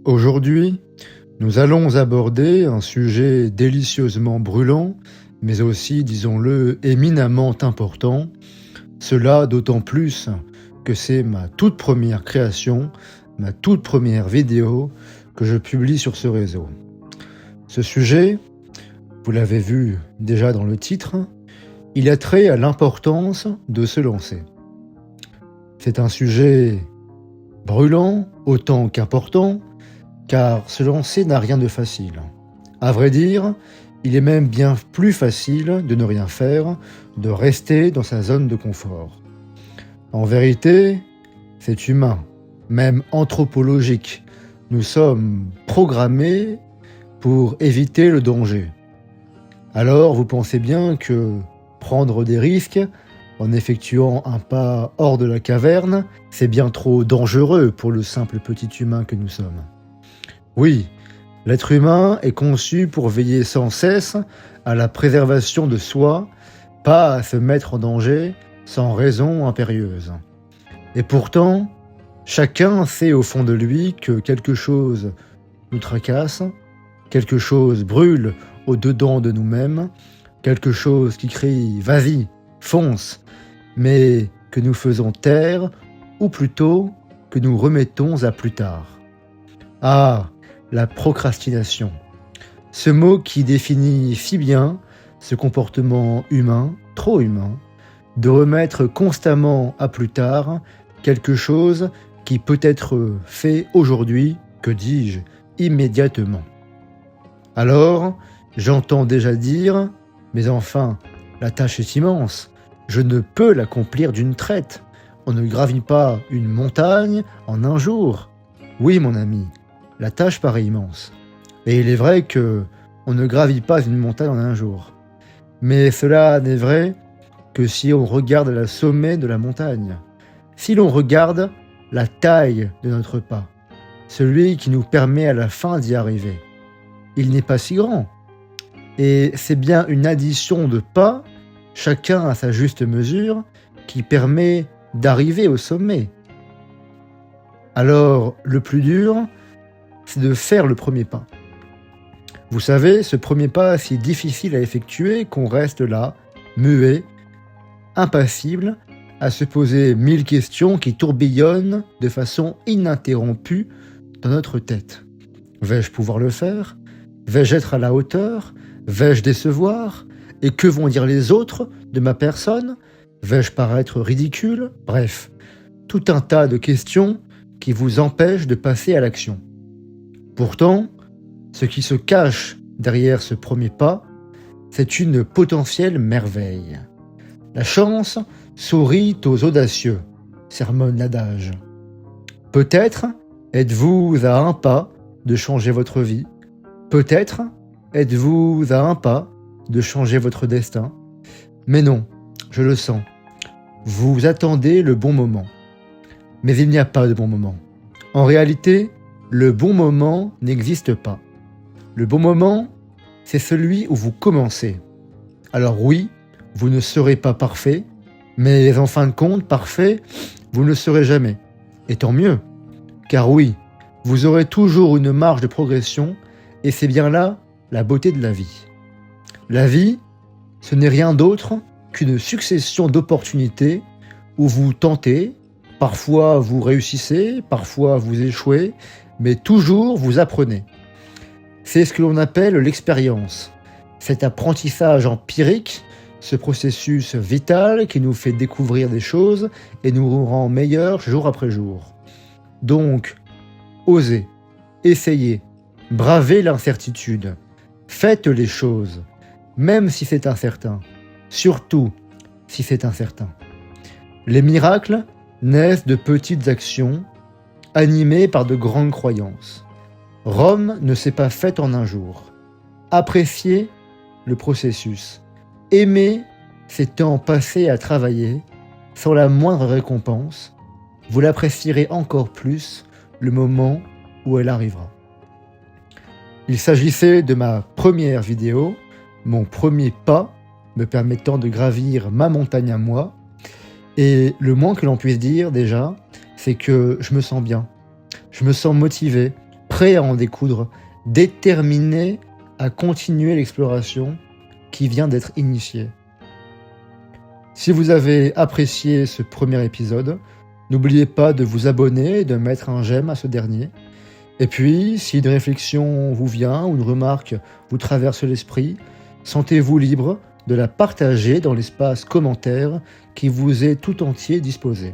Aujourd'hui, nous allons aborder un sujet délicieusement brûlant, mais aussi, disons-le, éminemment important. Cela d'autant plus que c'est ma toute première création, ma toute première vidéo que je publie sur ce réseau. Ce sujet, vous l'avez vu déjà dans le titre, il a trait à l'importance de se lancer. C'est un sujet brûlant autant qu'important, car se lancer n'a rien de facile. À vrai dire, il est même bien plus facile de ne rien faire, de rester dans sa zone de confort. En vérité, c'est humain, même anthropologique. Nous sommes programmés pour éviter le danger. Alors, vous pensez bien que prendre des risques en effectuant un pas hors de la caverne, c'est bien trop dangereux pour le simple petit humain que nous sommes. Oui, l'être humain est conçu pour veiller sans cesse à la préservation de soi, pas à se mettre en danger sans raison impérieuse. Et pourtant, chacun sait au fond de lui que quelque chose nous tracasse, quelque chose brûle au-dedans de nous-mêmes, quelque chose qui crie « vas-y, fonce », mais que nous faisons taire, ou plutôt que nous remettons à plus tard. Ah, la procrastination. Ce mot qui définit si bien ce comportement humain, trop humain, de remettre constamment à plus tard quelque chose qui peut être fait aujourd'hui, que dis-je, immédiatement. Alors, j'entends déjà dire, mais enfin, la tâche est immense, je ne peux l'accomplir d'une traite. On ne gravit pas une montagne en un jour. Oui, mon ami, la tâche paraît immense. Et il est vrai que on ne gravit pas une montagne en un jour. Mais cela n'est vrai que si on regarde le sommet de la montagne. Si l'on regarde la taille de notre pas, celui qui nous permet à la fin d'y arriver, il n'est pas si grand. Et c'est bien une addition de pas, chacun à sa juste mesure, qui permet d'arriver au sommet. Alors, le plus dur, c'est de faire le premier pas. Vous savez, ce premier pas si difficile à effectuer qu'on reste là, muet, impassible, à se poser 1000 questions qui tourbillonnent de façon ininterrompue dans notre tête. Vais-je pouvoir le faire ? Vais-je être à la hauteur ? Vais-je décevoir ? Et que vont dire les autres de ma personne ? Vais-je paraître ridicule ? Bref, tout un tas de questions qui vous empêchent de passer à l'action. Pourtant, ce qui se cache derrière ce premier pas, c'est une potentielle merveille. La chance sourit aux audacieux, sermonne l'adage. Peut-être êtes-vous à un pas de changer votre vie. Peut-être êtes-vous à un pas de changer votre destin. Mais non, je le sens. Vous attendez le bon moment. Mais il n'y a pas de bon moment. En réalité, le bon moment n'existe pas. Le bon moment, c'est celui où vous commencez. Alors oui, vous ne serez pas parfait, mais en fin de compte, parfait, vous ne le serez jamais. Et tant mieux, car oui, vous aurez toujours une marge de progression, et c'est bien là la beauté de la vie. La vie, ce n'est rien d'autre qu'une succession d'opportunités où vous tentez, parfois vous réussissez, parfois vous échouez, mais toujours vous apprenez. C'est ce que l'on appelle l'expérience. Cet apprentissage empirique, ce processus vital qui nous fait découvrir des choses et nous rend meilleurs jour après jour. Donc, osez, essayez, bravez l'incertitude, faites les choses, même si c'est incertain, surtout si c'est incertain. Les miracles naissent de petites actions animées par de grandes croyances. Rome ne s'est pas faite en un jour. Appréciez le processus. Aimez ces temps passés à travailler sans la moindre récompense. Vous l'apprécierez encore plus le moment où elle arrivera. Il s'agissait de ma première vidéo, mon premier pas me permettant de gravir ma montagne à moi. Et le moins que l'on puisse dire déjà, c'est que je me sens bien. Je me sens motivé, prêt à en découdre, déterminé à continuer l'exploration qui vient d'être initiée. Si vous avez apprécié ce premier épisode, n'oubliez pas de vous abonner et de mettre un j'aime à ce dernier. Et puis, si une réflexion vous vient ou une remarque vous traverse l'esprit, sentez-vous libre de la partager dans l'espace commentaire qui vous est tout entier disposé.